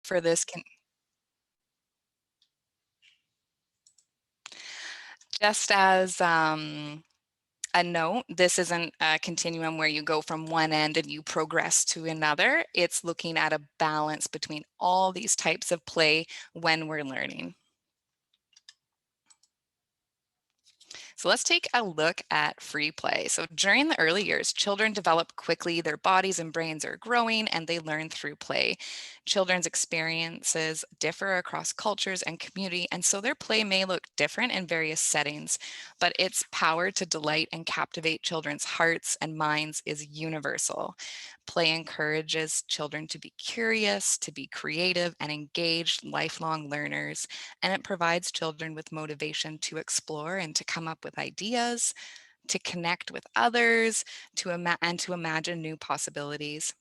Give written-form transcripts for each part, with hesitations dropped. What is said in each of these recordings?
for this can just as a note, this isn't a continuum where you go from one end and you progress to another. It's looking at a balance between all these types of play when we're learning. So let's take a look at free play. So during the early years, children develop quickly, their bodies and brains are growing, and they learn through play. Children's experiences differ across cultures and community, and so their play may look different in various settings, but its power to delight and captivate children's hearts and minds is universal. Play encourages children to be curious, to be creative, and engaged lifelong learners, and it provides children with motivation to explore and to come up with ideas, to connect with others, and to imagine new possibilities.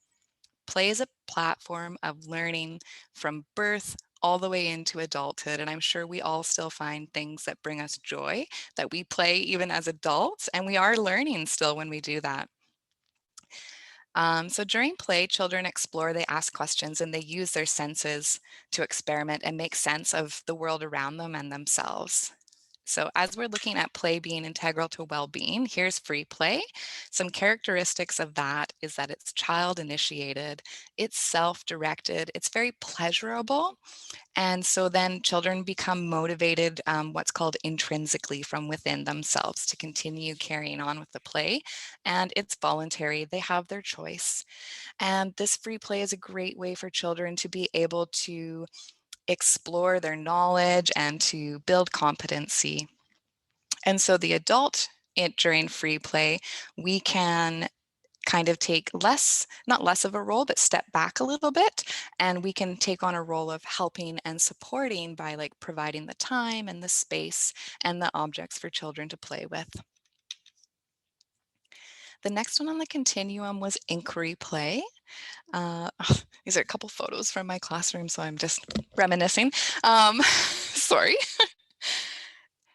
Play is a platform of learning from birth all the way into adulthood, and I'm sure we all still find things that bring us joy that we play even as adults, and we are learning still when we do that. So during play, children explore, they ask questions, and they use their senses to experiment and make sense of the world around them and themselves. So as we're looking at play being integral to well-being, here's free play. Some characteristics of that is that it's child initiated, it's self-directed, it's very pleasurable, and so then children become motivated, what's called intrinsically from within themselves to continue carrying on with the play. And it's voluntary, they have their choice. And this free play is a great way for children to be able to explore their knowledge and to build competency. And so the adult during free play, we can kind of take not less of a role, but step back a little bit. And we can take on a role of helping and supporting by like providing the time and the space and the objects for children to play with. The next one on the continuum was inquiry play. Uh, these are a couple photos from my classroom, so I'm just reminiscing. Sorry.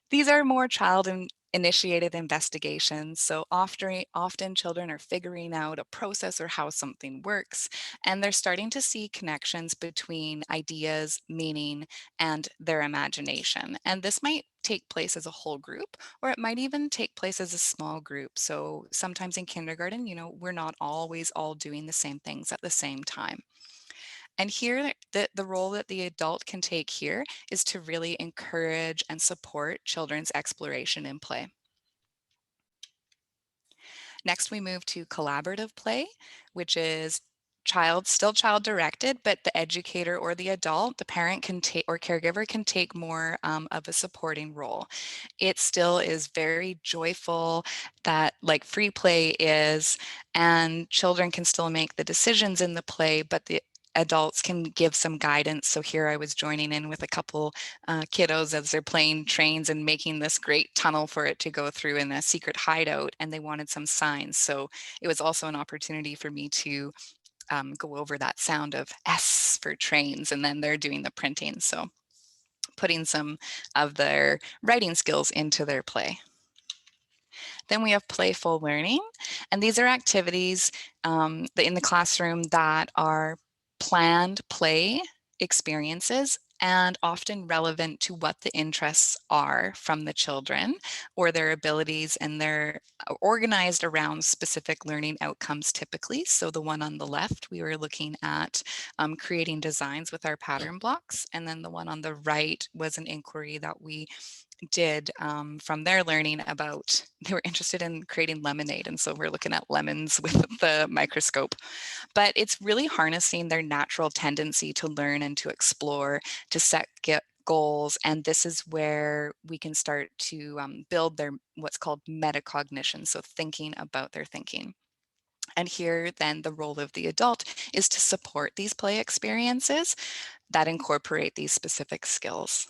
These are more child initiated investigations. So often children are figuring out a process or how something works, and they're starting to see connections between ideas, meaning, and their imagination. And this might take place as a whole group, or it might even take place as a small group. So sometimes in kindergarten, we're not always all doing the same things at the same time. And here, the role that the adult can take here is to really encourage and support children's exploration and play. Next, we move to collaborative play, which is still child directed, but the educator or the adult, the parent can take or caregiver can take more of a supporting role. It still is very joyful that like free play is, and children can still make the decisions in the play, but the adults can give some guidance. So here I was joining in with a couple kiddos as they're playing trains and making this great tunnel for it to go through in a secret hideout, and they wanted some signs. So it was also an opportunity for me to go over that sound of S for trains, and then they're doing the printing. So putting some of their writing skills into their play. Then we have playful learning, and these are activities in the classroom that are planned play experiences and often relevant to what the interests are from the children or their abilities, and they're organized around specific learning outcomes typically. So the one on the left, we were looking at creating designs with our pattern blocks, and then the one on the right was an inquiry that we did from their learning about, they were interested in creating lemonade, and so we're looking at lemons with the microscope. But it's really harnessing their natural tendency to learn and to explore, to get goals, and this is where we can start to build their what's called metacognition, so thinking about their thinking. And here then the role of the adult is to support these play experiences that incorporate these specific skills.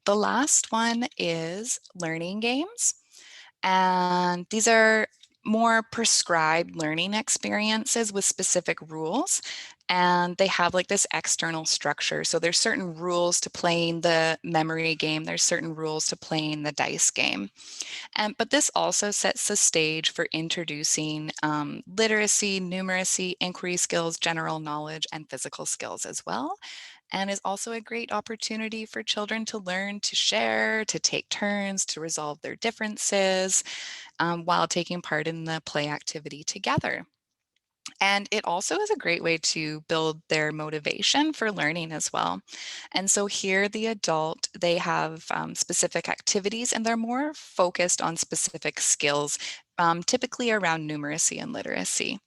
The last one is learning games. And these are more prescribed learning experiences with specific rules. and they have like this external structure. So there's certain rules to playing the memory game. There's certain rules to playing the dice game. But this also sets the stage for introducing literacy, numeracy, inquiry skills, general knowledge, and physical skills as well. And is also a great opportunity for children to learn to share, to take turns, to resolve their differences while taking part in the play activity together. And it also is a great way to build their motivation for learning as well. And so here, the adult, they have specific activities and they're more focused on specific skills, typically around numeracy and literacy.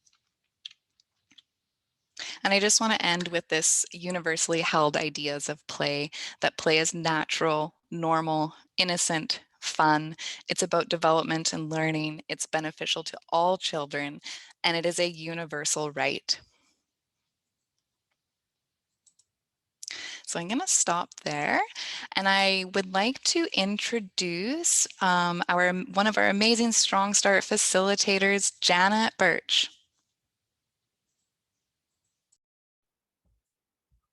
And I just want to end with this universally held ideas of play, that play is natural, normal, innocent, fun. It's about development and learning. It's beneficial to all children, and it is a universal right. So I'm going to stop there, and I would like to introduce one of our amazing Strong Start facilitators, Janet Birch.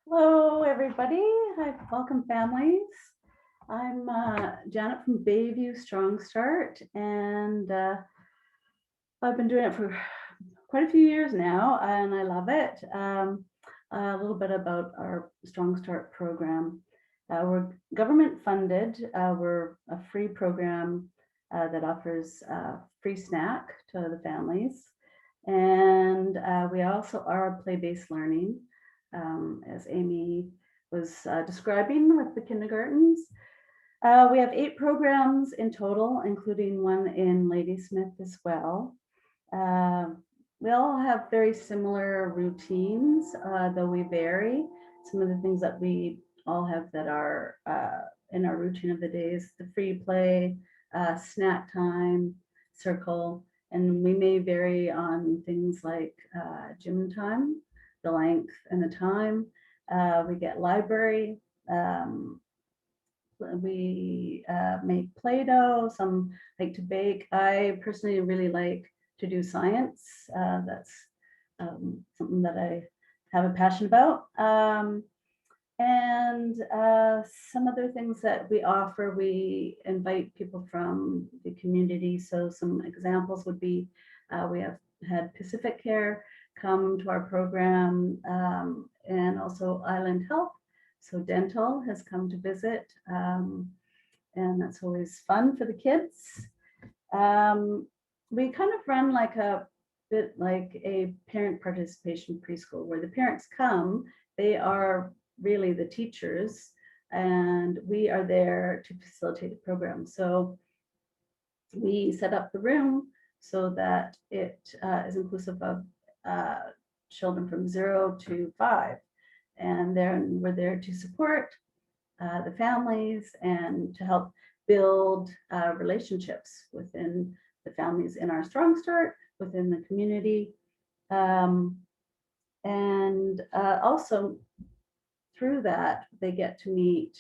Hello, everybody. Hi, welcome, families. I'm Janet from Bayview Strong Start, and I've been doing it for quite a few years now, and I love it. A little bit about our Strong Start program. We're government funded. We're a free program that offers free snack to the families. And we also are play-based learning, as Amy was describing with the kindergartens. We have 8 programs in total, including one in Ladysmith as well. We all have very similar routines, though we vary. Some of the things that we all have that are in our routine of the days, the free play, snack time, circle, and we may vary on things like gym time, the length and the time. We get library. We make Play-Doh, some like to bake. I personally really like to do science. That's something that I have a passion about. And some other things that we offer, we invite people from the community. So some examples would be, we have had Pacific Care come to our program, and also Island Health. So dental has come to visit, and that's always fun for the kids. We kind of run like a bit like a parent participation preschool, where the parents come, they are really the teachers, and we are there to facilitate the program. So we set up the room so that it is inclusive of children from 0 to 5. And then we're there to support the families and to help build relationships within the families in our Strong Start, within the community. And also through that, they get to meet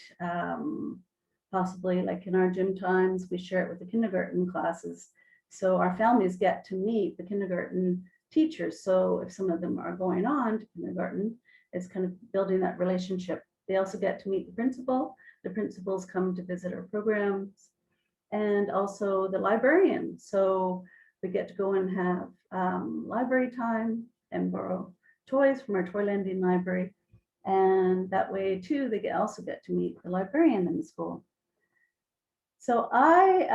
possibly like in our gym times, we share it with the kindergarten classes. So our families get to meet the kindergarten teachers. So if some of them are going on to kindergarten, it's kind of building that relationship. They also get to meet the principal. The principals come to visit our programs, and also the librarian. So we get to go and have library time and borrow toys from our toy lending library. And that way too, they also get to meet the librarian in the school. So I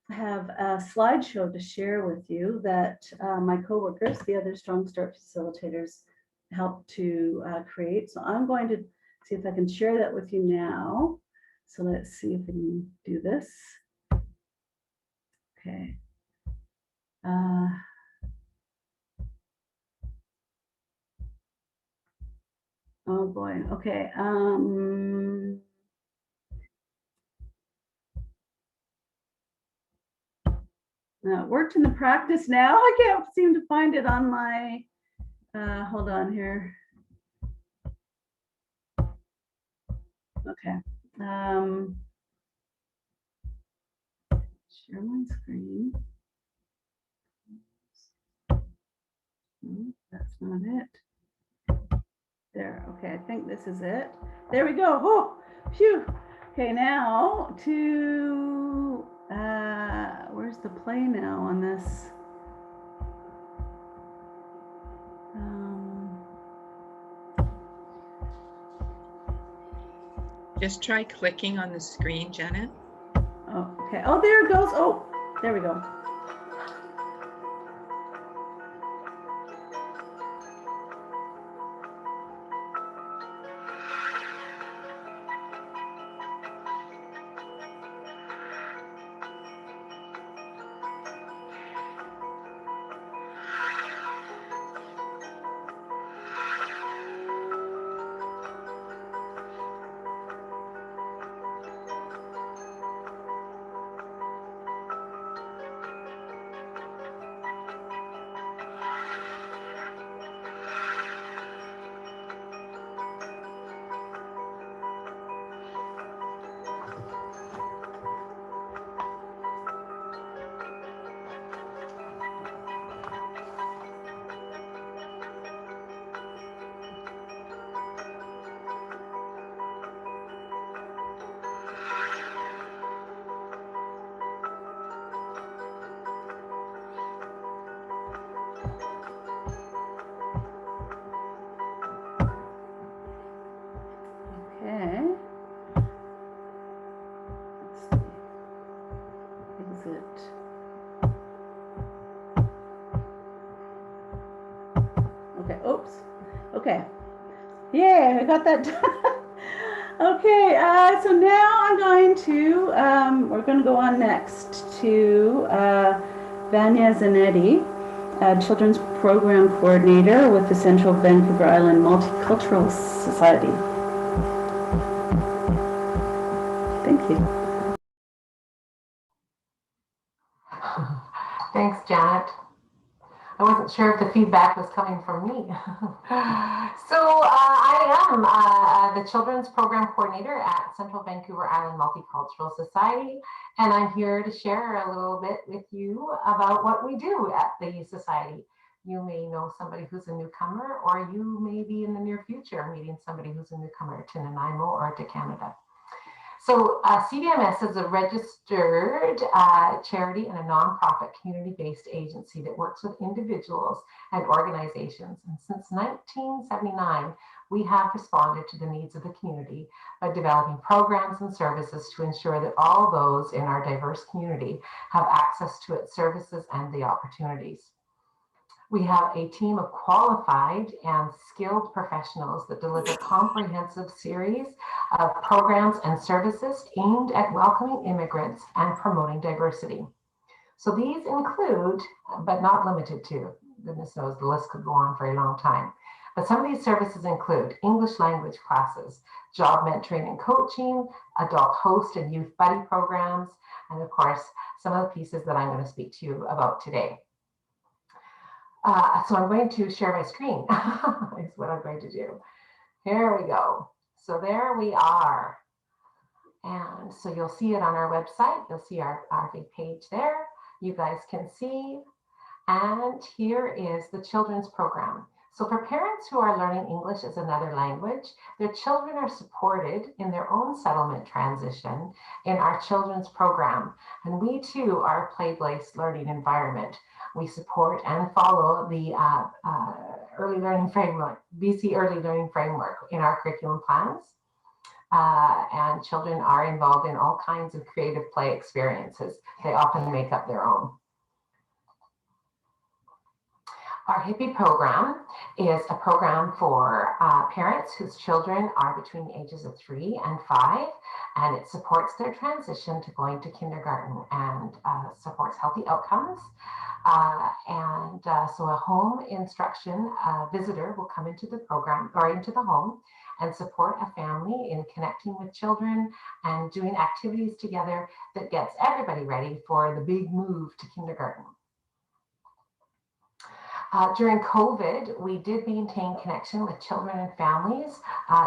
have a slideshow to share with you that my coworkers, the other Strong Start facilitators, helped to create. So I'm going to see if I can share that with you now. So let's see if we can do this. Okay. Oh boy. Okay. It worked in the practice now. I can't seem to find it on my, hold on here. Okay. Share my screen. No, that's not it. There, okay, I think this is it. There we go. Oh, phew. Okay, now to, where's the play now on this? Just try clicking on the screen, Janet. Oh, okay. Oh, there it goes. Oh, there we go. Okay. Let's see. Exit. Okay, oops. Okay. Yeah, I got that done. Okay, so now I'm going to, we're going to go on next to Vanya Zanetti, Children's Program Coordinator with the Central Vancouver Island Multicultural Society. Thank you. Thanks, Janet. I wasn't sure if the feedback was coming from me. So I am the Children's Program Coordinator at Central Vancouver Island Multicultural Society, and I'm here to share a little bit with you about what we do at the Society. You may know somebody who's a newcomer, or you may be in the near future meeting somebody who's a newcomer to Nanaimo or to Canada. So CVMS is a registered charity and a nonprofit community-based agency that works with individuals and organizations. And since 1979, we have responded to the needs of the community by developing programs and services to ensure that all those in our diverse community have access to its services and the opportunities. We have a team of qualified and skilled professionals that deliver comprehensive series of programs and services aimed at welcoming immigrants and promoting diversity. So these include, but not limited to, goodness knows the list could go on for a long time, but some of these services include English language classes, job mentoring and coaching, adult host and youth buddy programs, and of course, some of the pieces that I'm going to speak to you about today. So I'm going to share my screen, is what I'm going to do. Here we go. So there we are. And so you'll see it on our website. You'll see our big page there. You guys can see. And here is the children's program. So for parents who are learning English as another language, their children are supported in their own settlement transition in our children's program. And we too are a play-based learning environment. We support and follow the early learning framework, BC Early Learning Framework in our curriculum plans. And children are involved in all kinds of creative play experiences. They often make up their own. Our HIPPY program is a program for parents whose children are between the ages of 3 and 5, and it supports their transition to going to kindergarten and supports healthy outcomes. So a home instruction visitor will come into the program or into the home and support a family in connecting with children and doing activities together that gets everybody ready for the big move to kindergarten. During COVID, we did maintain connection with children and families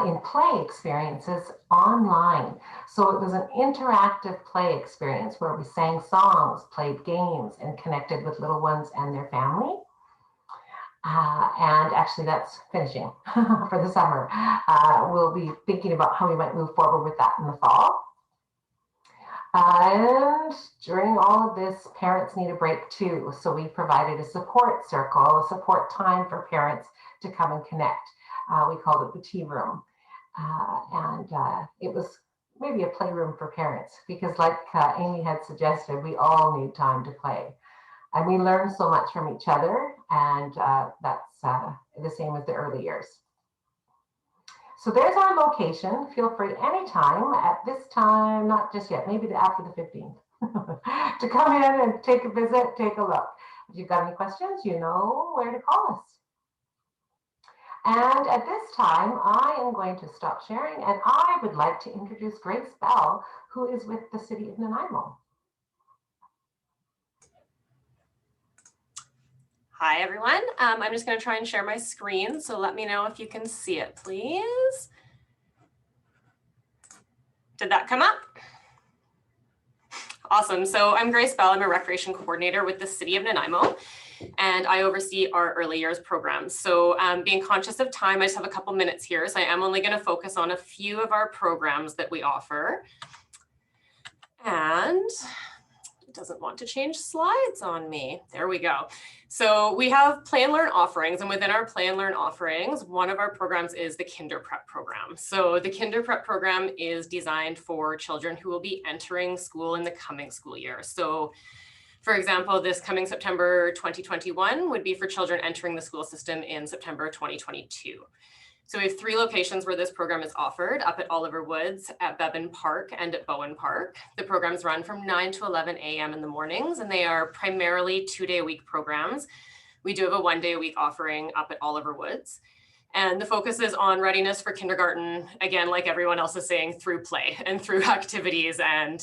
in play experiences online. So it was an interactive play experience where we sang songs, played games, and connected with little ones and their family. And actually that's finishing for the summer. We'll be thinking about how we might move forward with that in the fall. And during all of this, parents need a break too. So we provided a support circle, a support time for parents to come and connect. We called it the tea room. It was maybe a playroom for parents because like Amy had suggested, we all need time to play. And we learn so much from each other, and that's the same as the early years. So there's our location. Feel free anytime at this time, not just yet, maybe after the 15th, to come in and take a visit, take a look. If you've got any questions, you know where to call us. And at this time, I am going to stop sharing, and I would like to introduce Grace Bell, who is with the City of Nanaimo. Hi, everyone. I'm just going to try and share my screen, so let me know if you can see it, please. Did that come up? Awesome. So I'm Grace Bell. I'm a recreation coordinator with the City of Nanaimo, and I oversee our early years programs. So being conscious of time, I just have a couple minutes here, so I am only going to focus on a few of our programs that we offer. And it doesn't want to change slides on me. There we go. So we have Play and Learn offerings, and within our Play and Learn offerings, one of our programs is the Kinder Prep program. So the Kinder Prep program is designed for children who will be entering school in the coming school year. So for example, this coming September 2021 would be for children entering the school system in September 2022. So we have 3 locations where this program is offered: up at Oliver Woods, at Bevan Park, and at Bowen Park. The programs run from 9 to 11 a.m. in the mornings, and they are primarily 2-day-a-week programs. We do have a 1-day-a-week offering up at Oliver Woods. And the focus is on readiness for kindergarten, again, like everyone else is saying, through play and through activities and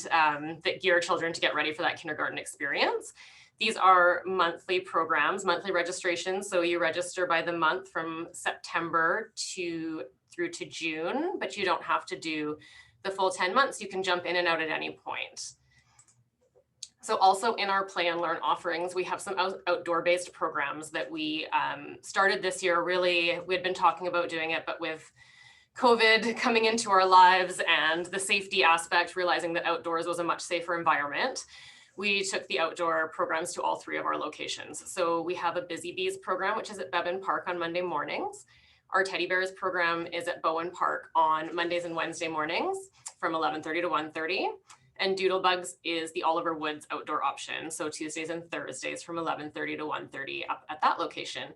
that gear children to get ready for that kindergarten experience. These are monthly programs, monthly registrations. So you register by the month from September through to June, but you don't have to do the full 10 months. You can jump in and out at any point. So also in our Play and Learn offerings, we have some outdoor-based programs that we started this year. Really, we had been talking about doing it, but with COVID coming into our lives and the safety aspect, realizing that outdoors was a much safer environment, we took the outdoor programs to all 3 of our locations. So we have a Busy Bees program, which is at Bevan Park on Monday mornings. Our Teddy Bears program is at Bowen Park on Mondays and Wednesday mornings from 11:30 to 1:30. And Doodlebugs is the Oliver Woods outdoor option. So Tuesdays and Thursdays from 11:30 to 1:30 up at that location.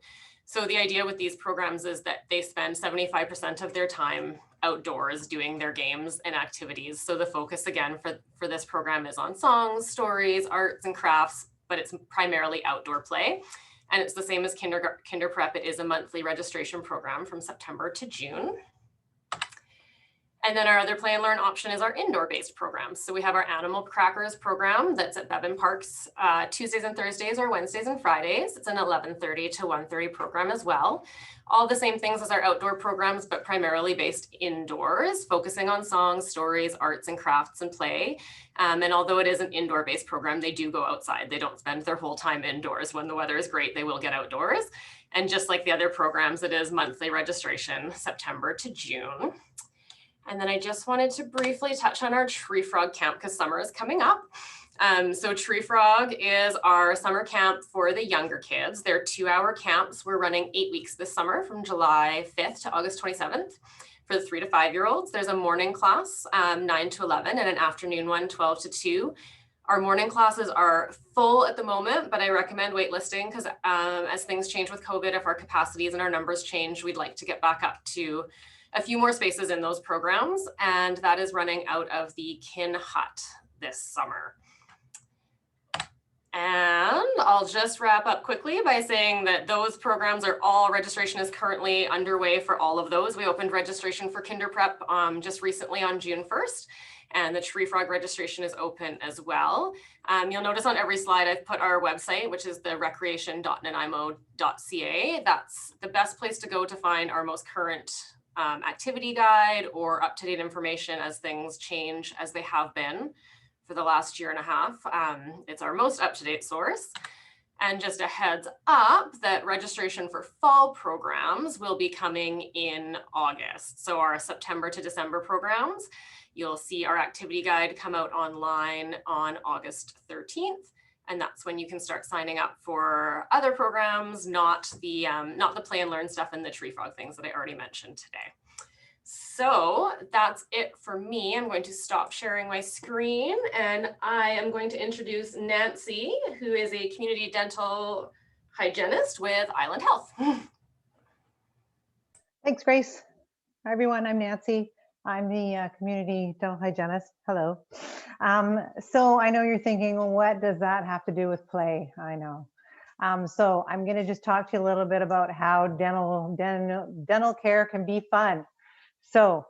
So the idea with these programs is that they spend 75% of their time outdoors doing their games and activities. So the focus again for this program is on songs, stories, arts and crafts, but it's primarily outdoor play. And it's the same as Kinder Prep. It is a monthly registration program from September to June. And then our other Play and Learn option is our indoor-based programs. So we have our Animal Crackers program that's at Bevan Parks Tuesdays and Thursdays or Wednesdays and Fridays. It's an 11:30 to 1:30 program as well. All the same things as our outdoor programs, but primarily based indoors, focusing on songs, stories, arts and crafts and play. And although it is an indoor-based program, they do go outside. They don't spend their whole time indoors. When the weather is great, they will get outdoors. And just like the other programs, it is monthly registration, September to June. And then I just wanted to briefly touch on our Tree Frog Camp because summer is coming up. So Tree Frog is our summer camp for the younger kids. They're 2-hour camps. We're running 8 weeks this summer from July 5th to August 27th. For the 3 to 5-year-olds, there's a morning class, 9 to 11, and an afternoon one, 12 to 2. Our morning classes are full at the moment, but I recommend waitlisting because as things change with COVID, if our capacities and our numbers change, we'd like to get back up to a few more spaces in those programs, and that is running out of the Kin Hut this summer. And I'll just wrap up quickly by saying that those programs are all, registration is currently underway for all of those. We opened registration for Kinder Prep just recently on June 1st, and the Tree Frog registration is open as well. You'll notice on every slide I've put our website, which is the recreation.nanaimo.ca. That's the best place to go to find our most current activity guide or up-to-date information as things change, as they have been for the last year and a half. It's our most up-to-date source. And just a heads up that registration for fall programs will be coming in August. So our September to December programs, you'll see our activity guide come out online on August 13th. And that's when you can start signing up for other programs, not the play and learn stuff and the tree frog things that I already mentioned today. So that's it for me. I'm going to stop sharing my screen and I am going to introduce Nancy, who is a community dental hygienist with Island Health. Thanks, Grace. Hi, everyone. I'm Nancy. I'm the community dental hygienist. Hello. So I know you're thinking, well, what does that have to do with play? I know. So I'm going to just talk to you a little bit about how dental care can be fun. So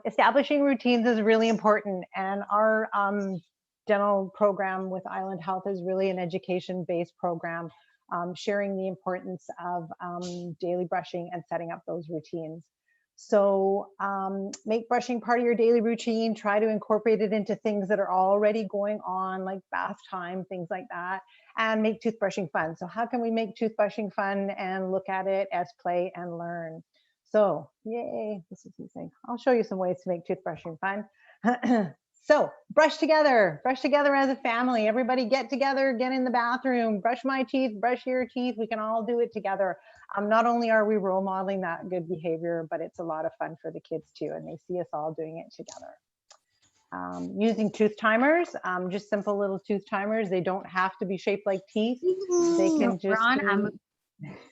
establishing routines is really important, and our dental program with Island Health is really an education-based program, sharing the importance of daily brushing and setting up those routines. So make brushing part of your daily routine, try to incorporate it into things that are already going on, like bath time, things like that, and make toothbrushing fun. So how can we make toothbrushing fun and look at it as play and learn? So, yay, this is easy. I'll show you some ways to make toothbrushing fun. So, brush together as a family. Everybody get together, get in the bathroom, brush my teeth, brush your teeth. We can all do it together. Not only are we role modeling that good behavior, but it's a lot of fun for the kids too, and they see us all doing it together. Using tooth timers, just simple little tooth timers. They don't have to be shaped like teeth. They can just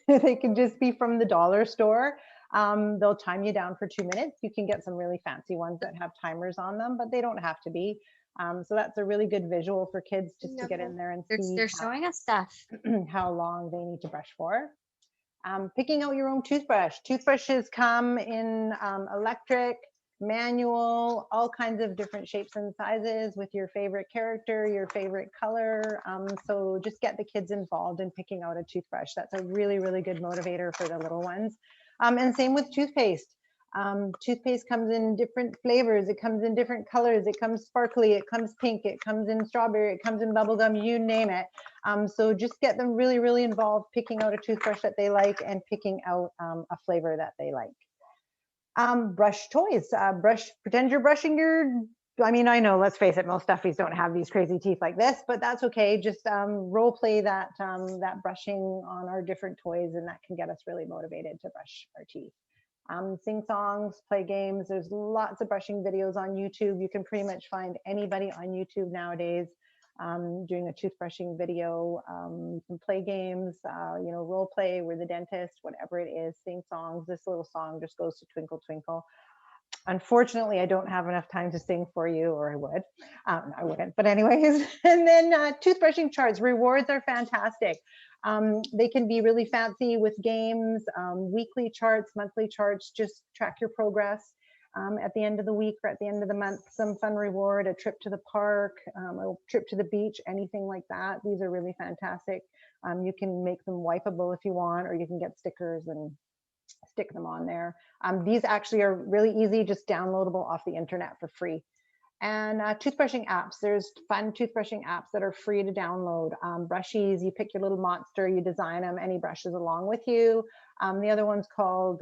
they can just be from the dollar store. They'll time you down for 2 minutes. You can get some really fancy ones that have timers on them, but they don't have to be. So that's a really good visual for kids just to get in there and see They're showing us stuff. how long they need to brush for. Picking out your own toothbrush. Toothbrushes come in electric, manual, all kinds of different shapes and sizes with your favorite character, your favorite color. So just get the kids involved in picking out a toothbrush. That's a really, really good motivator for the little ones. And same with toothpaste. Toothpaste comes in different flavors. It comes in different colors. It comes sparkly. It comes pink. It comes in strawberry. It comes in bubblegum, you name it. So just get them really, really involved, picking out a toothbrush that they like and picking out a flavor that they like. Brush toys. Pretend you're brushing your, I mean, I know, let's face it, most stuffies don't have these crazy teeth like this, but that's okay. Just role play that, that brushing on our different toys, and that can get us really motivated to brush our teeth. Sing songs, play games. There's lots of brushing videos on YouTube. You can pretty much find anybody on YouTube nowadays doing a toothbrushing video. You can play games, you know, role play, we're the dentist, whatever it is, sing songs. This little song just goes to Twinkle Twinkle. Unfortunately, I don't have enough time to sing for you, or I would. I wouldn't, but anyways. And then toothbrushing charts. Rewards are fantastic. They can be really fancy with games, weekly charts, monthly charts. Just track your progress at the end of the week or at the end of the month. Some fun reward, a trip to the park, a trip to the beach, anything like that. These are really fantastic. You can make them wipeable if you want, or you can get stickers and stick them on there. These actually are really easy, just downloadable off the internet for free. And toothbrushing apps. There's fun toothbrushing apps that are free to download. Brushies, you pick your little monster, you design them, and he brushes along with you. The other one's called,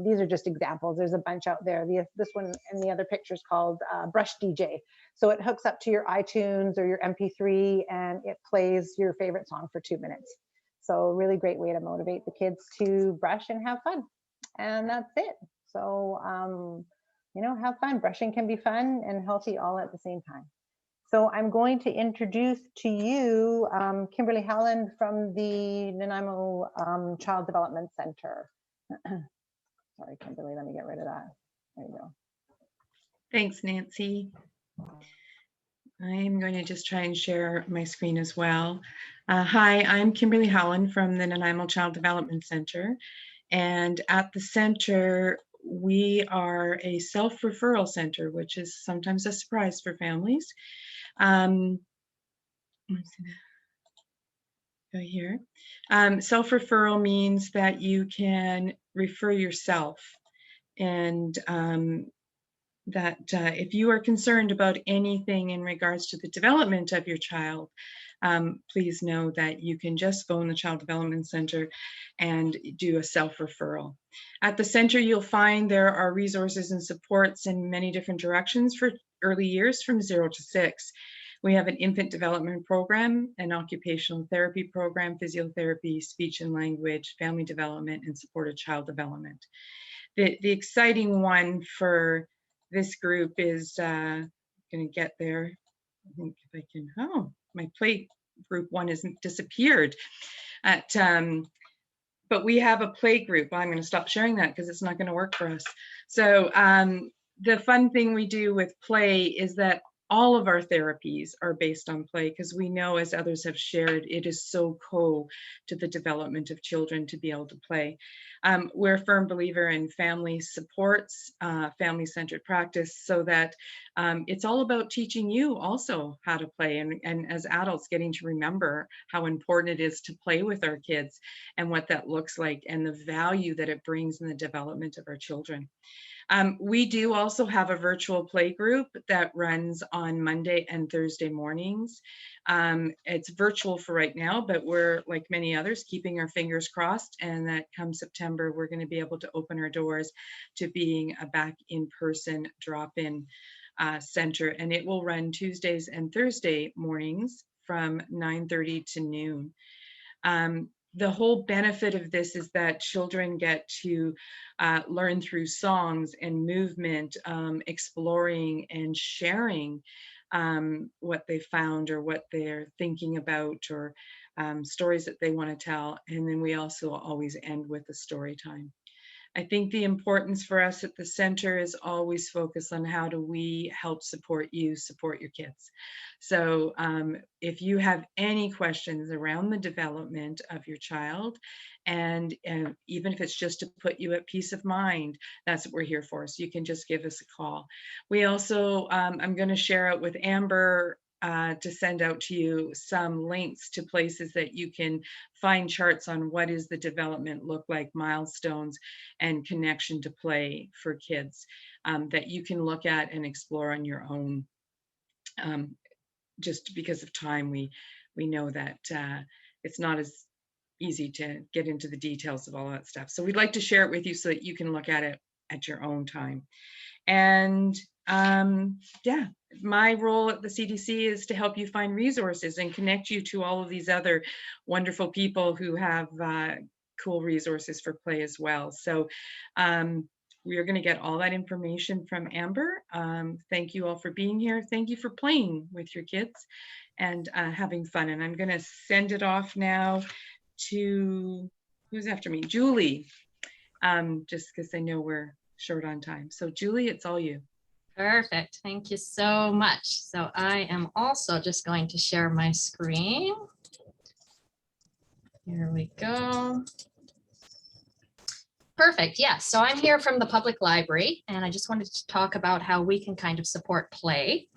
these are just examples. There's a bunch out there. This one and the other picture is called Brush DJ. So it hooks up to your iTunes or your MP3, and it plays your favorite song for 2 minutes. So really great way to motivate the kids to brush and have fun. And that's it. So, you know, have fun. Brushing can be fun and healthy all at the same time. So I'm going to introduce to you Kimberly Howland from the Nanaimo Child Development Center. Sorry, Kimberly, let me get rid of that. There you go. Thanks, Nancy. I'm going to just try and share my screen as well. Hi, I'm Kimberly Howland from the Nanaimo Child Development Center. And at the center, we are a self-referral center, which is sometimes a surprise for families. Go here. Self-referral means that you can refer yourself, and that if you are concerned about anything in regards to the development of your child, please know that you can just phone the Child Development Center and do a self-referral. At the center, you'll find there are resources and supports in many different directions for early years from 0 to 6. We have an infant development program, an occupational therapy program, physiotherapy, speech and language, family development, and supported child development. The exciting one for this group is, going to get there. I think if I can, oh, my play group one hasn't disappeared. But we have a play group. I'm going to stop sharing that because it's not going to work for us. So the fun thing we do with play is that all of our therapies are based on play, because we know, as others have shared, it is so core to the development of children to be able to play. We're a firm believer in family supports, family-centered practice, so that it's all about teaching you also how to play, and as adults getting to remember how important it is to play with our kids and what that looks like and the value that it brings in the development of our children. We do also have a virtual play group that runs on Monday and Thursday mornings. It's virtual for right now, but we're, like many others, keeping our fingers crossed, and that come September, we're going to be able to open our doors to being a back in-person drop-in center, and it will run Tuesdays and Thursday mornings from 9:30 to noon. The whole benefit of this is that children get to learn through songs and movement, exploring and sharing what they found or what they're thinking about, or stories that they want to tell. And then we also always end with a story time. I think the importance for us at the center is always focus on how do we help support you, support your kids. So if you have any questions around the development of your child, and even if it's just to put you at peace of mind, that's what we're here for. So you can just give us a call. We also, I'm going to share out with Amber to send out to you some links to places that you can find charts on what is the development look like, milestones, and connection to play for kids that you can look at and explore on your own. Just because of time, we know that it's not as easy to get into the details of all that stuff. So we'd like to share it with you so that you can look at it at your own time. And yeah, my role at the CDC is to help you find resources and connect you to all of these other wonderful people who have cool resources for play as well. So we are going to get all that information from Amber. Thank you all for being here. Thank you for playing with your kids and having fun. And I'm going to send it off now to, who's after me? Julie, just because I know we're short on time. So Julie, it's all you. Perfect. Thank you so much. So I am also just going to share my screen. Here we go. Perfect. Yes. So I'm here from the public library, and I just wanted to talk about how we can kind of support play.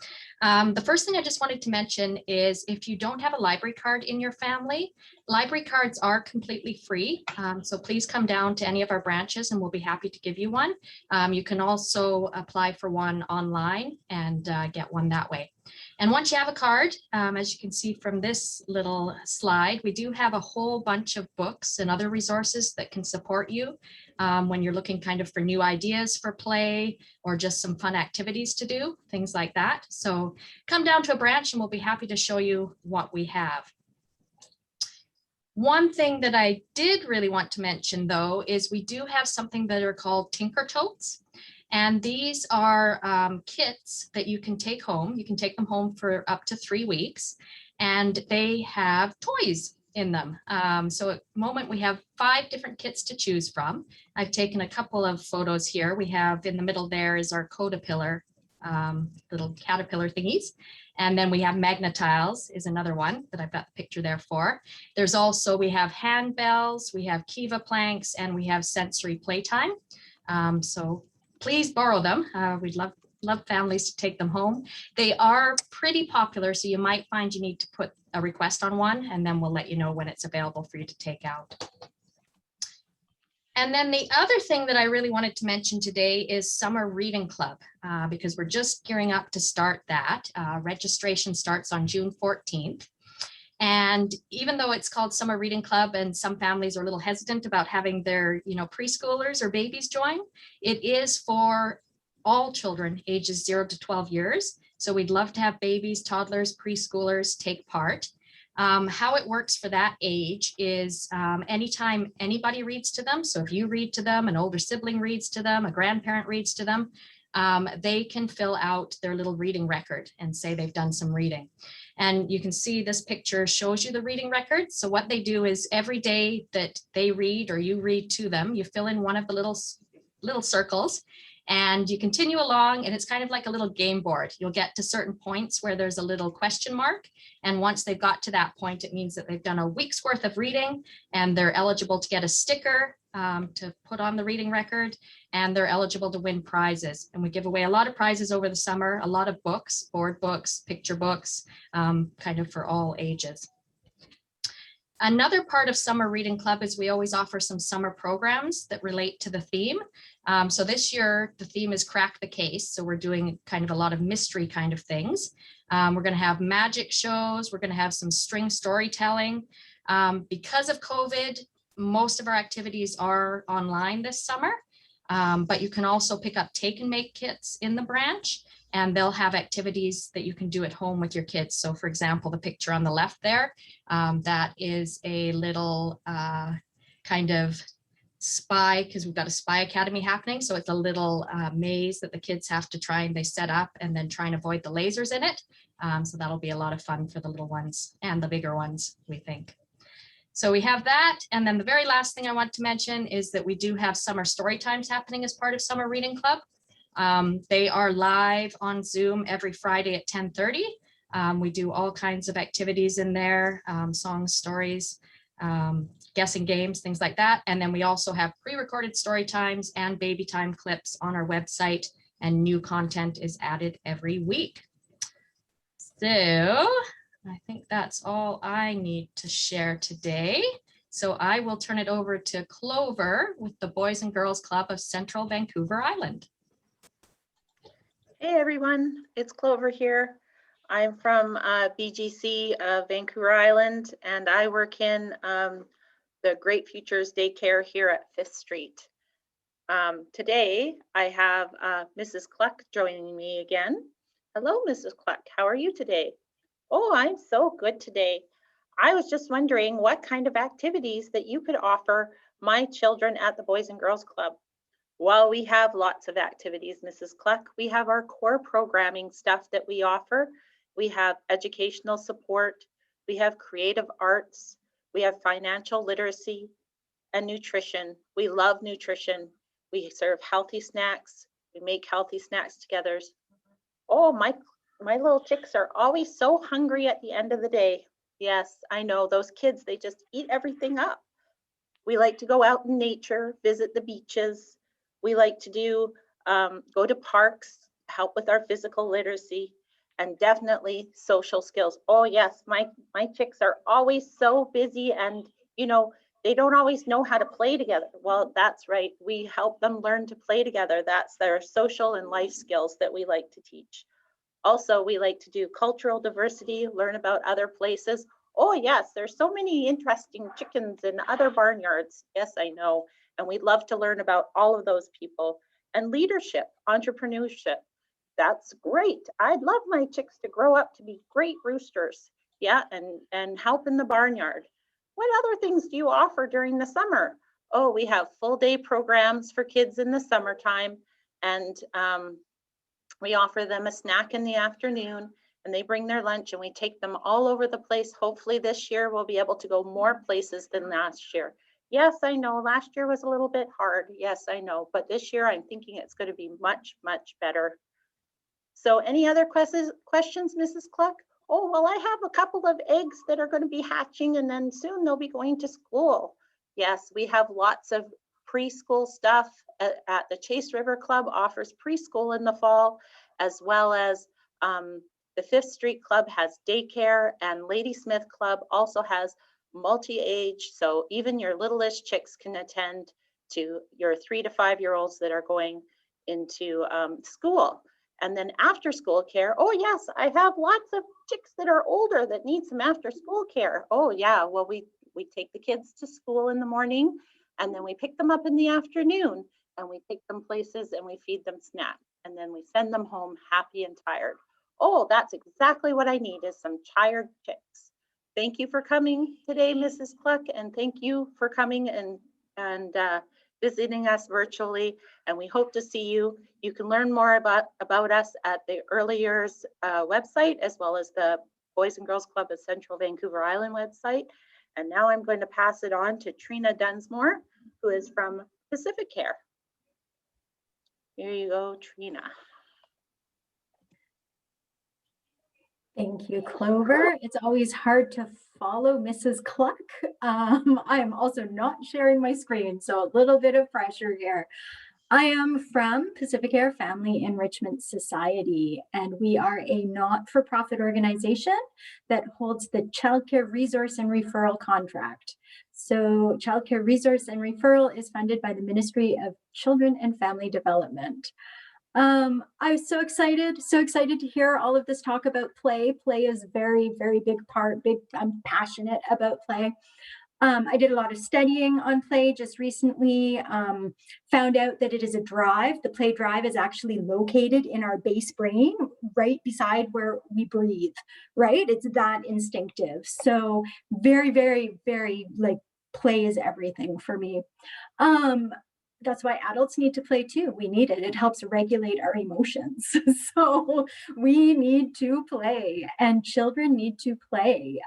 The first thing I just wanted to mention is if you don't have a library card in your family, library cards are completely free. So please come down to any of our branches and we'll be happy to give you one. You can also apply for one online and get one that way. And once you have a card, as you can see from this little slide, we do have a whole bunch of books and other resources that can support you when you're looking kind of for new ideas for play or just some fun activities to do, things like that. So come down to a branch and we'll be happy to show you what we have. One thing that I did really want to mention, though, is we do have something that are called Tinker Totes. And these are kits that you can take home. You can take them home for up to 3 weeks, and they have toys in them. So at the moment we have 5 different kits to choose from. I've taken a couple of photos here. We have in the middle there is our Cotapillar, little caterpillar thingies. And then we have Magnetiles is another one that I've got the picture there for. There's also, we have handbells, we have Kiva planks, and we have sensory playtime. So please borrow them. We'd love families to take them home. They are pretty popular, so you might find you need to put a request on one, and then we'll let you know when it's available for you to take out. And then the other thing that I really wanted to mention today is Summer Reading Club, because we're just gearing up to start that. Registration starts on June 14th. And even though it's called Summer Reading Club and some families are a little hesitant about having their, preschoolers or babies join, it is for all children ages 0 to 12 years. So we'd love to have babies, toddlers, preschoolers take part. How it works for that age is anytime anybody reads to them. So if you read to them, an older sibling reads to them, a grandparent reads to them, they can fill out their little reading record and say they've done some reading. And you can see this picture shows you the reading record. So what they do is every day that they read or you read to them, you fill in one of the little circles and you continue along, and it's kind of like a little game board. You'll get to certain points where there's a little question mark. And once they've got to that point, it means that they've done a week's worth of reading and they're eligible to get a sticker to put on the reading record, and they're eligible to win prizes. And we give away a lot of prizes over the summer, a lot of books, board books, picture books, kind of for all ages. Another part of Summer Reading Club is we always offer some summer programs that relate to the theme. So this year, the theme is Crack the Case. So we're doing kind of a lot of mystery kind of things. We're going to have magic shows. We're going to have some string storytelling. Because of COVID, most of our activities are online this summer, but you can also pick up take and make kits in the branch, and they'll have activities that you can do at home with your kids. So for example, the picture on the left there, that is a little kind of spy, because we've got a spy academy happening. So it's a little maze that the kids have to try and they set up and then try and avoid the lasers in it. So that'll be a lot of fun for the little ones and the bigger ones, we think. So we have that. And then the very last thing I want to mention is that we do have summer story times happening as part of Summer Reading Club. They are live on Zoom every Friday at 10:30. We do all kinds of activities in there, songs, stories, guessing games, things like that. And then we also have pre-recorded story times and baby time clips on our website, and new content is added every week. So I think that's all I need to share today. So I will turn it over to Clover with the Boys and Girls Club of Central Vancouver Island. Hey everyone, it's Clover here. I'm from BGC of Vancouver Island, and I work in the Great Futures Daycare here at 5th Street. Today I have Mrs. Cluck joining me again. Hello, Mrs. Cluck, how are you today? Oh, I'm so good today. I was just wondering what kind of activities that you could offer my children at the Boys and Girls Club. Well, we have lots of activities, Mrs. Cluck. We have our core programming stuff that we offer. We have educational support. We have creative arts. We have financial literacy and nutrition. We love nutrition. We serve healthy snacks. We make healthy snacks together. Oh, my little chicks are always so hungry at the end of the day. Yes, I know, those kids, they just eat everything up. We like to go out in nature, visit the beaches. We like to go to parks, help with our physical literacy, and definitely social skills. Oh yes, my chicks are always so busy, and they don't always know how to play together. Well, that's right. We help them learn to play together. That's their social and life skills that we like to teach. Also, we like to do cultural diversity, learn about other places. Oh yes, there's so many interesting chickens in other barnyards. Yes, I know. And we'd love to learn about all of those people. And leadership, entrepreneurship. That's great. I'd love my chicks to grow up to be great roosters. Yeah, and help in the barnyard. What other things do you offer during the summer? Oh, we have full day programs for kids in the summertime. And we offer them a snack in the afternoon, and they bring their lunch, and we take them all over the place. Hopefully this year we'll be able to go more places than last year. Yes, I know last year was a little bit hard. Yes, I know, but this year I'm thinking it's going to be much, much better. So any other questions, Mrs. Cluck? Oh, well, I have a couple of eggs that are going to be hatching, and then soon they'll be going to school. Yes, we have lots of preschool stuff at the Chase River Club, offers preschool in the fall, as well as the 5th Street Club has daycare, and Ladysmith Club also has multi-age, so even your littlest chicks can attend to your 3 to 5-year-olds that are going into school. And then after school care, oh yes, I have lots of chicks that are older that need some after school care. Oh yeah, well we take the kids to school in the morning, and then we pick them up in the afternoon, and we take them places and we feed them snacks, and then we send them home happy and tired. Oh, that's exactly what I need, is some tired chicks. Thank you for coming today, Mrs. Cluck, and thank you for coming and visiting us virtually, and we hope to see you. You can learn more about us at the Early Years website, as well as the Boys and Girls Club of Central Vancouver Island website. And now I'm going to pass it on to Trina Dunsmore, who is from Pacific Care. Here you go, Trina. Thank you, Clover. It's always hard to follow Mrs. Cluck. I am also not sharing my screen, so a little bit of pressure here. I am from Pacific Care Family Enrichment Society, and we are a not-for-profit organization that holds the Childcare Resource and Referral contract. So Childcare Resource and Referral is funded by the Ministry of Children and Family Development. I'm so excited to hear all of this talk about play. Play is a very, very big part. I'm passionate about play. I did a lot of studying on play just recently, found out that it is a drive. The play drive is actually located in our base brain, right beside where we breathe, right? It's that instinctive. So very, very, very, like, play is everything for me. That's why adults need to play too. We need it. It helps regulate our emotions. So we need to play, and children need to play.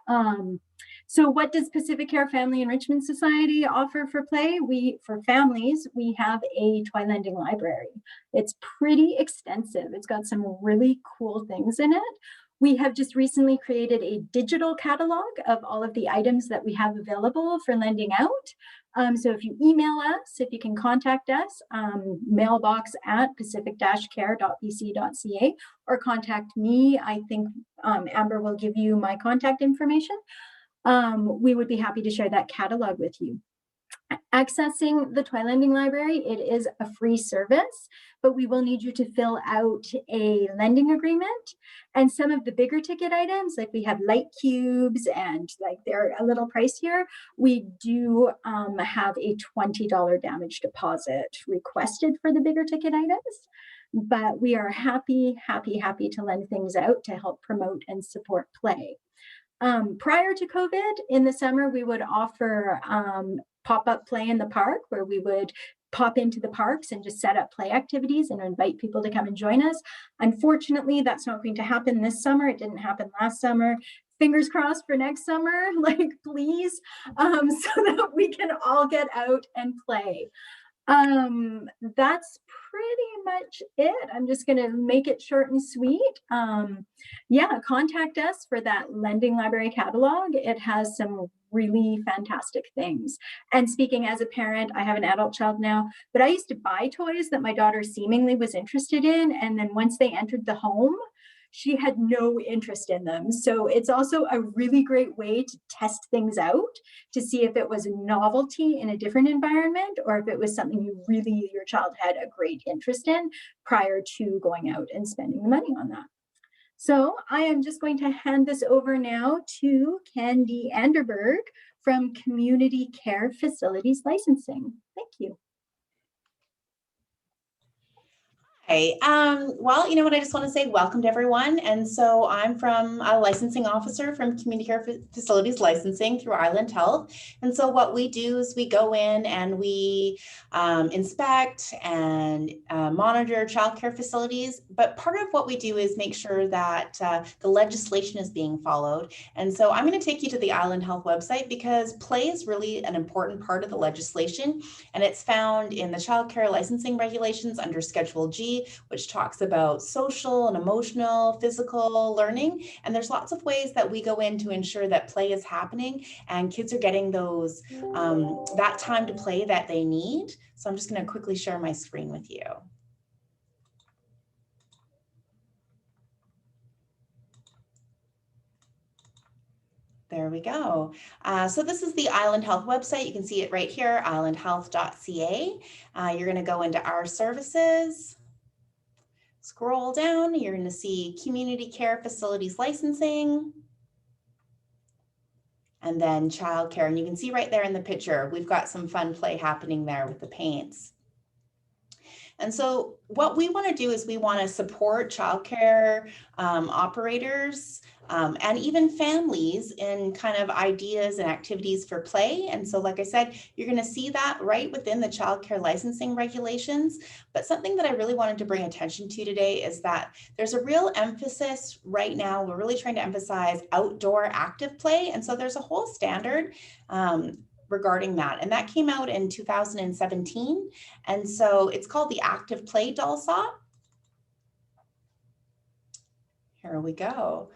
So what does Pacific Care Family Enrichment Society offer for play? For families, we have a Twilending library. It's pretty extensive. It's got some really cool things in it. We have just recently created a digital catalog of all of the items that we have available for lending out. So if you email us, if you can contact us, mailbox at pacific-care.bc.ca, or contact me. I think Amber will give you my contact information. We would be happy to share that catalog with you. Accessing the Twilending library, it is a free service, but we will need you to fill out a lending agreement. And some of the bigger ticket items, like we have light cubes and like they're a little pricier, we do have a $20 damage deposit requested for the bigger ticket items. But we are happy to lend things out to help promote and support play. Prior to COVID, in the summer, we would offer pop-up play in the park, where we would pop into the parks and just set up play activities and invite people to come and join us. Unfortunately, that's not going to happen this summer. It didn't happen last summer. Fingers crossed for next summer, like, please, so that we can all get out and play. That's pretty much it. I'm just going to make it short and sweet. Yeah, contact us for that lending library catalog. It has some really fantastic things. And speaking as a parent, I have an adult child now, but I used to buy toys that my daughter seemingly was interested in. And then once they entered the home, she had no interest in them. So it's also a really great way to test things out to see if it was a novelty in a different environment, or if it was something your child had a great interest in prior to going out and spending the money on that. So I am just going to hand this over now to Candy Anderberg from Community Care Facilities Licensing. Thank you. Hey, well, you know what, I just want to say welcome to everyone. And so I'm from a licensing officer from Community Care Facilities Licensing through Island Health. And so what we do is we go in and we inspect and monitor childcare facilities. But part of what we do is make sure that the legislation is being followed. And so I'm going to take you to the Island Health website, because play is really an important part of the legislation. And it's found in the childcare licensing regulations under Schedule G, which talks about social and emotional, physical learning. And there's lots of ways that we go in to ensure that play is happening and kids are getting those that time to play that they need. So I'm just going to quickly share my screen with you. There we go. So this is the Island Health website. You can see it right here, islandhealth.ca. You're going to go into our services. Scroll down, you're going to see community care facilities licensing. And then childcare. And you can see right there in the picture, we've got some fun play happening there with the paints. And so what we want to do is we want to support childcare operators and even families in kind of ideas and activities for play. And so, like I said, you're going to see that right within the childcare licensing regulations. But something that I really wanted to bring attention to today is that there's a real emphasis right now. We're really trying to emphasize outdoor active play. And so there's a whole standard regarding that. And that came out in 2017. And so it's called the Active Play DALSA. Here we go.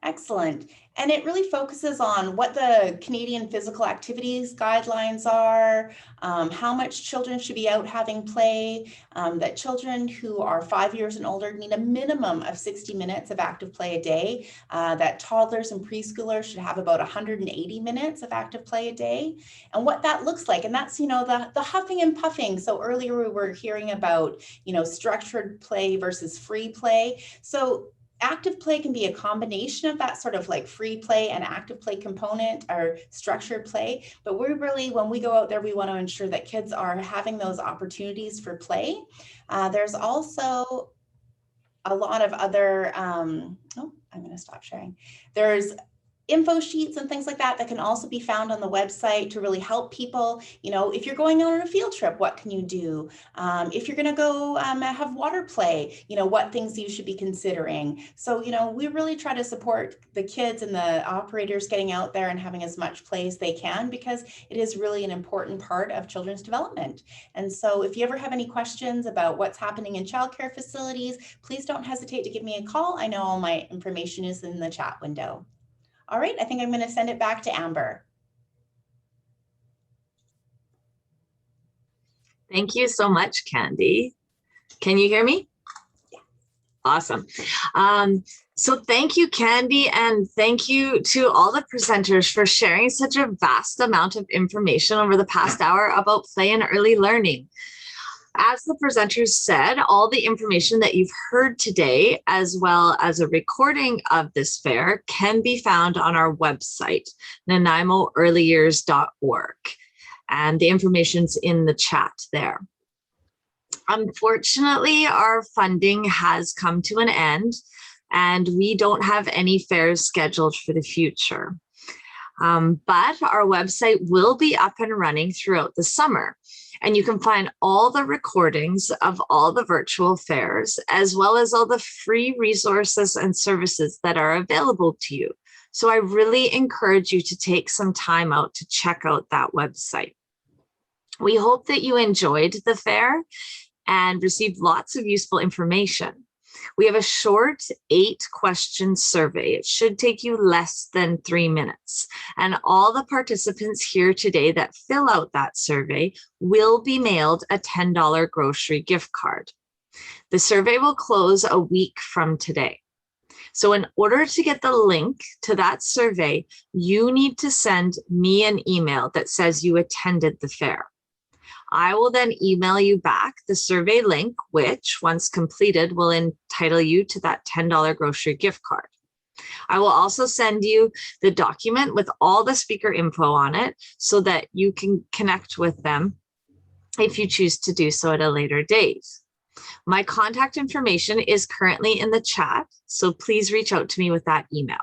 Excellent. And it really focuses on what the Canadian Physical Activities Guidelines are, how much children should be out having play, that children who are 5 years and older need a minimum of 60 minutes of active play a day, that toddlers and preschoolers should have about 180 minutes of active play a day, and what that looks like. And that's, you know, the huffing and puffing. So earlier we were hearing about, you know, structured play versus free play. So active play can be a combination of that sort of like free play and active play component or structured play. But we're really, when we go out there, we want to ensure that kids are having those opportunities for play. There's also a lot of other, oh, I'm going to stop sharing. There's info sheets and things like that that can also be found on the website to really help people. You know, if you're going on a field trip, what can you do? If you're going to go have water play, you know, what things you should be considering. So, you know, we really try to support the kids and the operators getting out there and having as much play as they can, because it is really an important part of children's development. And so if you ever have any questions about what's happening in childcare facilities, please don't hesitate to give me a call. I know all my information is in the chat window. All right, I think I'm going to send it back to Amber. Thank you so much, Candy. Can you hear me? Yeah. Awesome. So thank you, Candy, and thank you to all the presenters for sharing such a vast amount of information over the past hour about play and early learning. As the presenters said, all the information that you've heard today, as well as a recording of this fair, can be found on our website, NanaimoEarlyYears.org. And the information's in the chat there. Unfortunately, our funding has come to an end, and we don't have any fairs scheduled for the future. But our website will be up and running throughout the summer. And you can find all the recordings of all the virtual fairs, as well as all the free resources and services that are available to you. So I really encourage you to take some time out to check out that website. We hope that you enjoyed the fair and received lots of useful information. We have a short 8-question survey. It should take you less than 3 minutes. And all the participants here today that fill out that survey will be mailed a $10 grocery gift card. The survey will close a week from today. So in order to get the link to that survey, you need to send me an email that says you attended the fair. I will then email you back the survey link, which, once completed, will entitle you to that $10 grocery gift card. I will also send you the document with all the speaker info on it so that you can connect with them if you choose to do so at a later date. My contact information is currently in the chat, so please reach out to me with that email.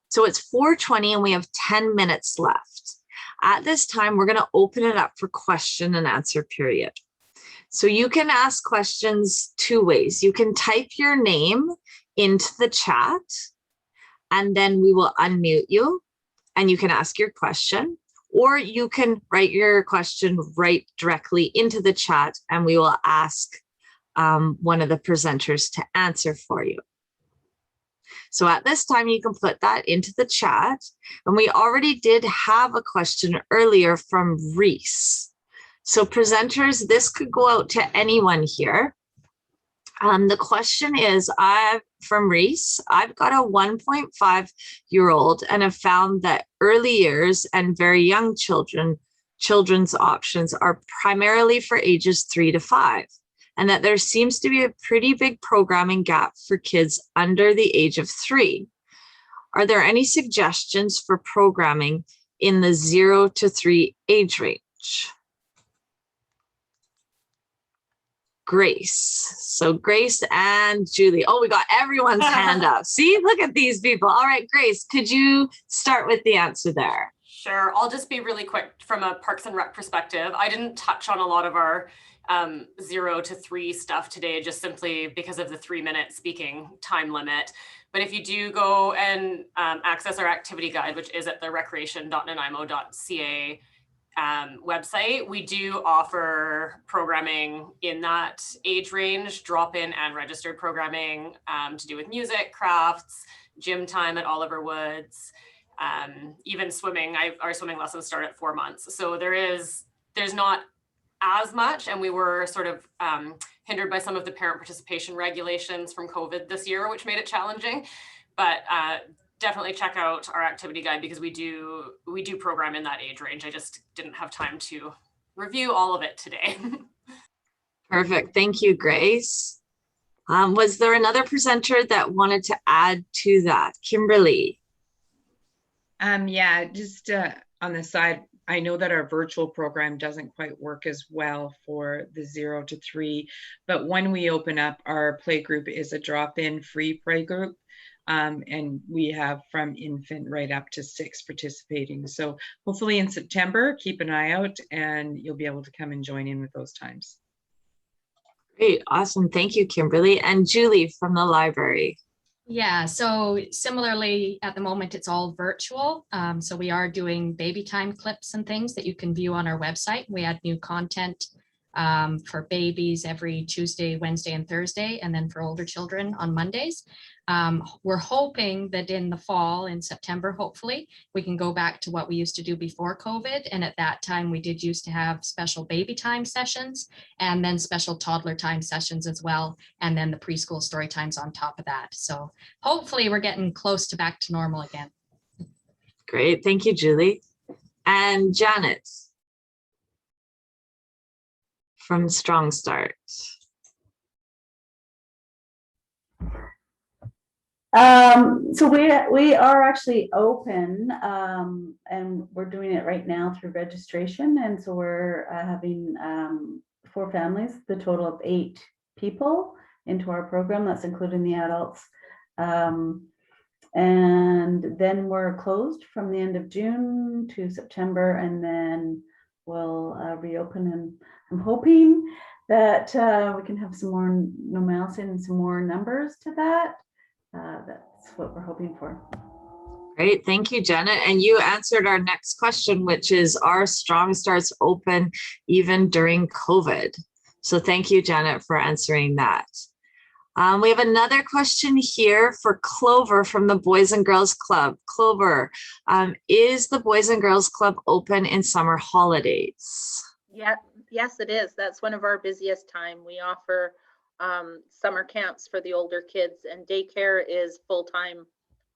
So it's 4:20 and we have 10 minutes left. At this time, we're going to open it up for question and answer period. So you can ask questions 2 ways. You can type your name into the chat, and then we will unmute you, and you can ask your question, or you can write your question right directly into the chat, and we will ask one of the presenters to answer for you. So at this time, you can put that into the chat. And we already did have a question earlier from Reese. So presenters, this could go out to anyone here. The question is, from Reese, I've got a 1.5-year-old and have found that early years and very young children's options are primarily for ages 3 to 5, and that there seems to be a pretty big programming gap for kids under the age of 3. Are there any suggestions for programming in the 0 to 3 age range? Grace. So Grace and Julie. Oh, we got everyone's hand up. See, look at these people. All right, Grace, could you start with the answer there? Sure. I'll just be really quick from a Parks and Rec perspective. I didn't touch on a lot of our 0 to 3 stuff today, just simply because of the 3-minute speaking time limit. But if you do go and access our activity guide, which is at the recreation.nanaimo.ca website, we do offer programming in that age range, drop-in and registered programming to do with music, crafts, gym time at Oliver Woods, even swimming. Our swimming lessons start at 4 months. So there's not as much, and we were sort of hindered by some of the parent participation regulations from COVID this year, which made it challenging. But definitely check out our activity guide, because we do program in that age range. I just didn't have time to review all of it today. Perfect. Thank you, Grace. Was there another presenter that wanted to add to that? Kimberly. Yeah, just on the side, I know that our virtual program doesn't quite work as well for the 0 to 3, but when we open up, our play group is a drop-in free play group. And we have from infant right up to 6 participating. So hopefully in September, keep an eye out and you'll be able to come and join in with those times. Great, awesome. Thank you, Kimberly. And Julie from the library. Yeah, so similarly, at the moment, it's all virtual. So we are doing baby time clips and things that you can view on our website. We add new content for babies every Tuesday, Wednesday, and Thursday, and then for older children on Mondays. We're hoping that in the fall, in September, hopefully, we can go back to what we used to do before COVID. And at that time, we did used to have special baby time sessions and then special toddler time sessions as well. And then the preschool story times on top of that. So hopefully we're getting close to back to normal again. Great, thank you, Julie. And Janet from Strong Start. So we are actually open, and we're doing it right now through registration. And so we're having 4 families, the total of 8 people into our program. That's including the adults. And then we're closed from the end of June to September, and then we'll reopen. And I'm hoping that we can have some more normalcy and some more numbers to that. That's what we're hoping for. Great, thank you, Janet. And you answered our next question, which is, are Strong Starts open even during COVID? So thank you, Janet, for answering that. We have another question here for Clover from the Boys and Girls Club. Clover, is the Boys and Girls Club open in summer holidays? Yeah, yes, it is. That's one of our busiest time. We offer summer camps for the older kids, and daycare is full-time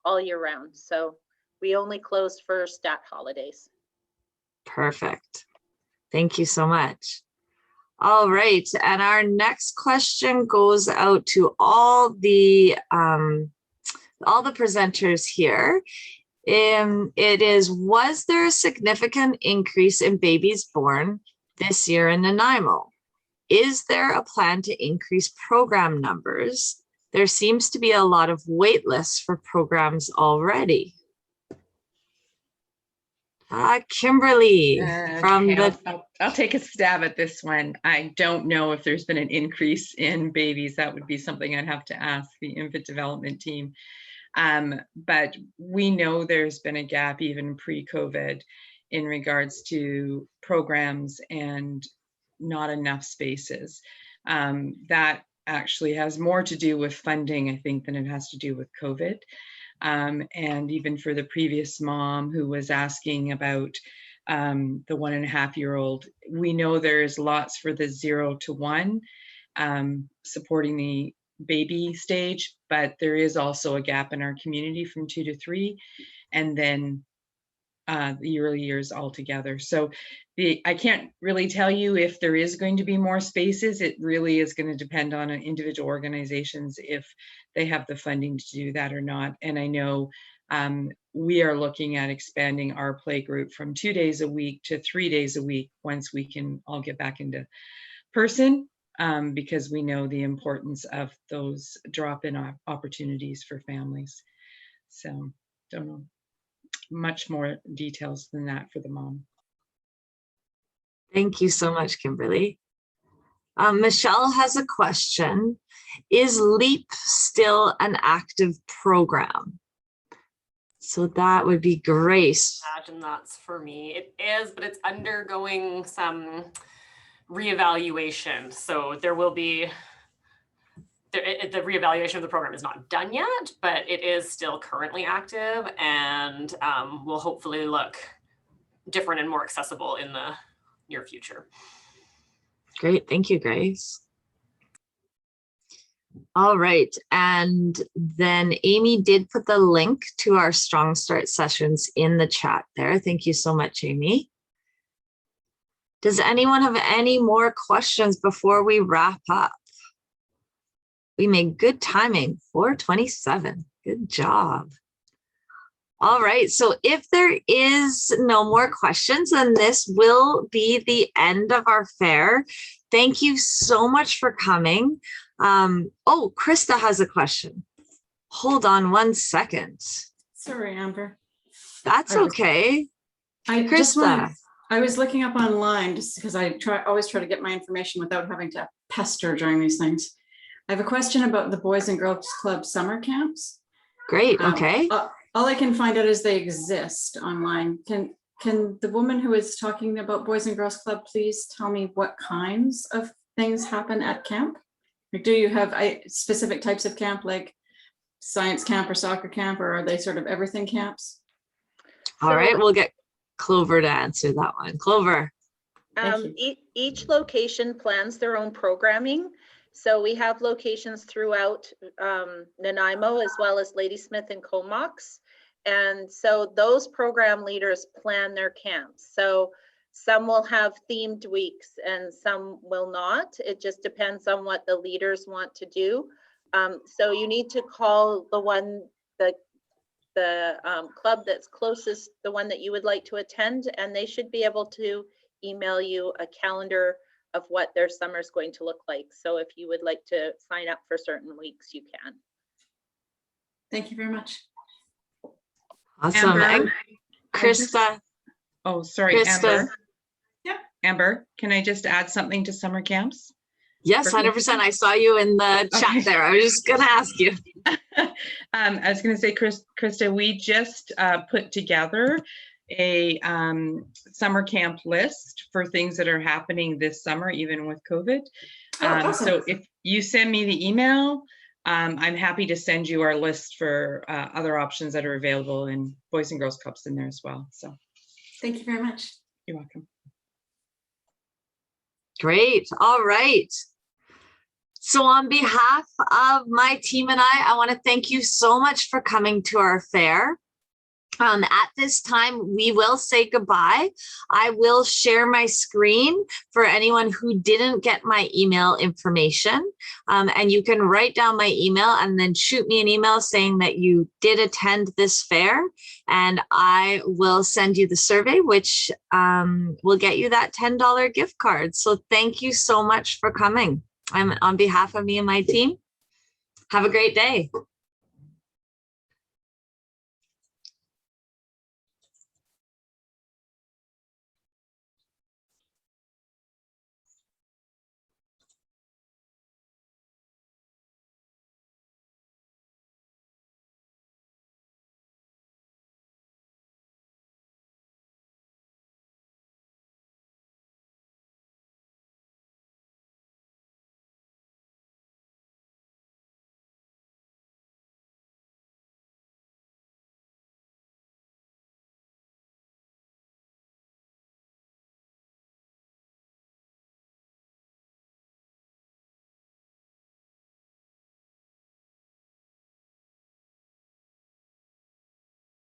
all year round. So we only close for stat holidays. Perfect. Thank you so much. All right, and our next question goes out to all the presenters here. It is, was there a significant increase in babies born this year in Nanaimo? Is there a plan to increase program numbers? There seems to be a lot of wait lists for programs already. Kimberly from I'll take a stab at this one. I don't know if there's been an increase in babies. That would be something I'd have to ask the infant development team. But we know there's been a gap even pre-COVID in regards to programs and not enough spaces. That actually has more to do with funding, I think, than it has to do with COVID. And even for the previous mom who was asking about the 1.5-year-old, we know there's lots for the 0 to 1, supporting the baby stage, but there is also a gap in our community from 2 to 3, and then the early years altogether. So I can't really tell you if there is going to be more spaces. It really is going to depend on individual organizations if they have the funding to do that or not. And I know we are looking at expanding our play group from 2 days a week to 3 days a week once we can all get back into person, because we know the importance of those drop-in opportunities for families. So don't know much more details than that for the mom. Thank you so much, Kimberly. Michelle has a question. Is LEAP still an active program? So that would be Grace. Imagine that's for me. It is, but it's undergoing some reevaluation. So there will be, the reevaluation of the program is not done yet, but it is still currently active and will hopefully look different and more accessible in the near future. Great, thank you, Grace. All right, and then Amy did put the link to our Strong Start sessions in the chat there. Thank you so much, Amy. Does anyone have any more questions before we wrap up? We made good timing, 4:27. Good job. All right, so if there is no more questions, then this will be the end of our fair. Thank you so much for coming. Oh, Krista has a question. Hold on 1 second. Sorry, Amber. That's okay. Krista. I was looking up online just because I always try to get my information without having to pester during these things. I have a question about the Boys and Girls Club summer camps. Great, okay. All I can find out is they exist online. Can the woman who is talking about Boys and Girls Club please tell me what kinds of things happen at camp? Like, do you have specific types of camp, like science camp or soccer camp, or are they sort of everything camps? All right, we'll get Clover to answer that one. Clover. Each location plans their own programming. So we have locations throughout Nanaimo as well as Ladysmith and Comox. And so those program leaders plan their camps. So some will have themed weeks and some will not. It just depends on what the leaders want to do. So you need to call the club that's closest, the one that you would like to attend, and they should be able to email you a calendar of what their summer is going to look like. So if you would like to sign up for certain weeks, you can. Thank you very much. Awesome. Amber, Krista. Oh, sorry, Krista. Amber. Yeah. Amber, can I just add something to summer camps? Yes, 100%. I saw you in the chat there. I was just going to ask you. I was going to say, Krista, we just put together a summer camp list for things that are happening this summer, even with COVID. Awesome. So if you send me the email, I'm happy to send you our list for other options that are available in Boys and Girls Clubs in there as well. So thank you very much. You're welcome. Great. All right. So on behalf of my team and I want to thank you so much for coming to our fair. At this time, we will say goodbye. I will share my screen for anyone who didn't get my email information. And you can write down my email and then shoot me an email saying that you did attend this fair. And I will send you the survey, which will get you that $10 gift card. So thank you so much for coming. I'm on behalf of me and my team. Have a great day.